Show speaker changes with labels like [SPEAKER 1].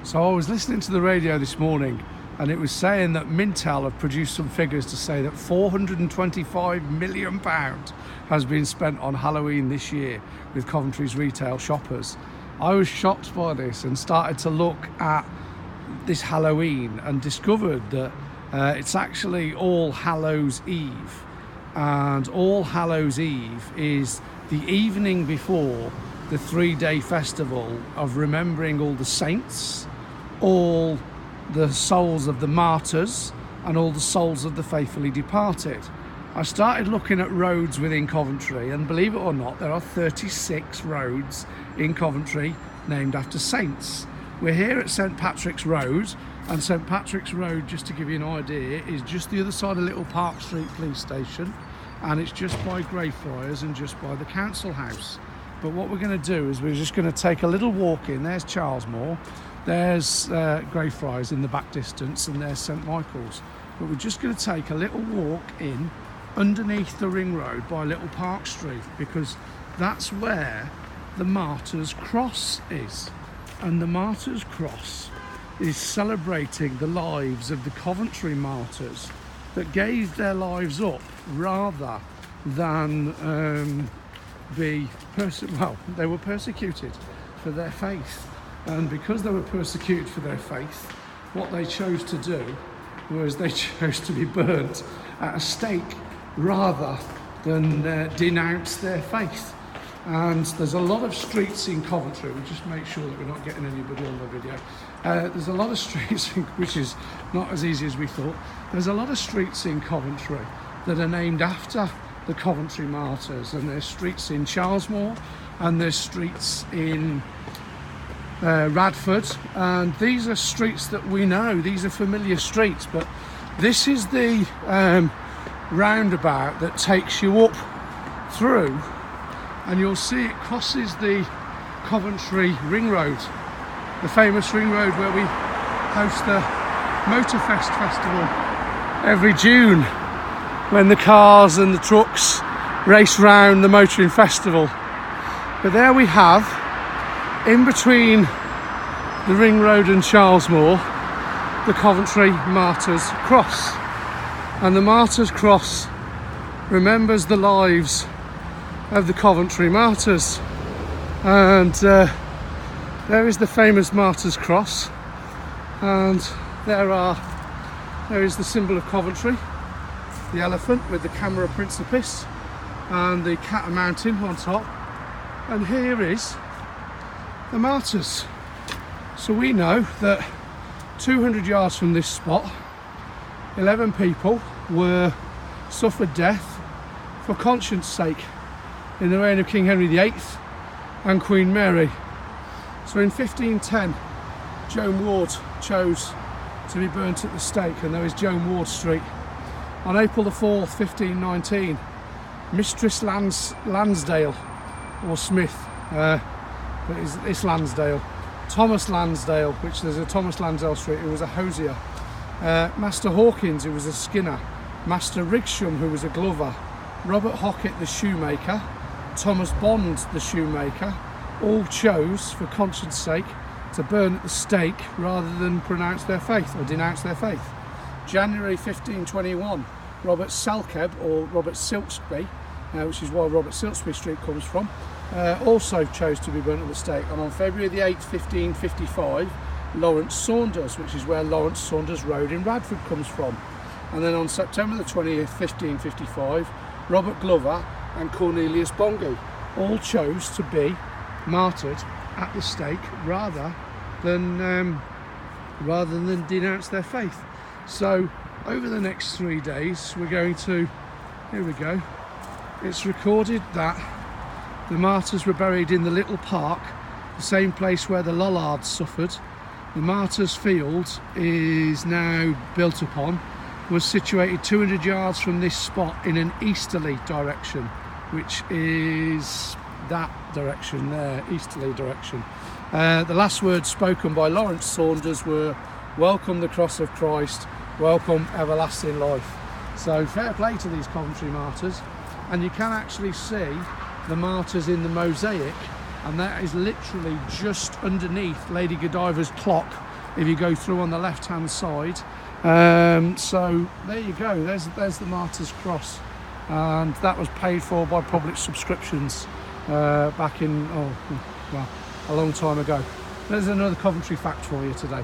[SPEAKER 1] So I was listening to the radio this morning and it was saying that Mintel have produced some figures to say that £425 million has been spent on Halloween this year with Coventry's retail shoppers. I was shocked by this and started to look at this Halloween and discovered that it's actually All Hallows Eve, and All Hallows Eve is the evening before the 3-day festival of remembering all the saints, all the souls of the martyrs and all the souls of the faithfully departed. I started looking at roads within Coventry, and believe it or not, there are 36 roads in Coventry named after saints. We're here at St Patrick's Road, and St Patrick's Road, just to give you an idea, is just the other side of Little Park Street police station, and it's just by Greyfriars and just by the council house. But what we're going to do is we're just going to take a little walk in. There's Cheylesmore, there's Greyfriars in the back distance, and there's St Michael's. But we're just going to take a little walk in underneath the ring road by Little Park Street, because that's where the Martyrs Cross is. And the Martyrs Cross is celebrating the lives of the Coventry martyrs that gave their lives up rather than they were persecuted for their faith. And because they were persecuted for their faith, what they chose to do was they chose to be burnt at a stake rather than denounce their faith. And there's a lot of streets in Coventry, we'll just make sure that we're not getting anybody on the video. There's a lot of streets, which is not as easy as we thought. There's a lot of streets in Coventry that are named after the Coventry martyrs, and there's streets in Cheylesmore and there's streets in Radford, and these are streets that we know, these are familiar streets. But this is the roundabout that takes you up through, and you'll see it crosses the Coventry Ring Road, the famous Ring Road where we host the Motorfest Festival every June, when the cars and the trucks race round the motoring festival. But there we have, in between the Ring Road and Cheylesmore, the Coventry Martyrs Cross. And the Martyrs Cross remembers the lives of the Coventry martyrs. And there is the famous Martyrs Cross, and there is the symbol of Coventry, the elephant with the camera principis and the cat mountain on top, and here is the martyrs. So we know that 200 yards from this spot, 11 people suffered death for conscience sake in the reign of King Henry VIII and Queen Mary. So in 1510, Joan Ward chose to be burnt at the stake, and there is Joan Ward Street. On April the 4th, 1519, Mistress Lansdale, or Smith, but it's Lansdale. Thomas Lansdale, which there's a Thomas Lansdale Street, who was a hosier. Master Hawkins, who was a skinner. Master Rigsham, who was a glover. Robert Hockett, the shoemaker. Thomas Bond, the shoemaker, all chose, for conscience sake, to burn at the stake rather than pronounce their faith or denounce their faith. January 1521, Robert Selkeb, or Robert Silksby, which is where Robert Silksby Street comes from, also chose to be burnt at the stake. And on February the 8th, 1555, Lawrence Saunders, which is where Lawrence Saunders Road in Radford comes from. And then on September the 20th, 1555, Robert Glover and Cornelius Bongi all chose to be martyred at the stake rather than denounce their faith. So over the next 3 days we're going to, here we go, it's recorded that the martyrs were buried in the little park, the same place where the Lollards suffered. The Martyrs Field is now built upon, was situated 200 yards from this spot in an easterly direction, which is that direction there, easterly direction. The last words spoken by Lawrence Saunders were, "Welcome the cross of Christ, welcome everlasting life." So fair play to these Coventry martyrs. And you can actually see the martyrs in the mosaic, and that is literally just underneath Lady Godivas Clock, if you go through on the left hand side. So there you go, there's the Martyrs Cross, and that was paid for by public subscriptions back in, a long time ago. There's another Coventry fact for you today.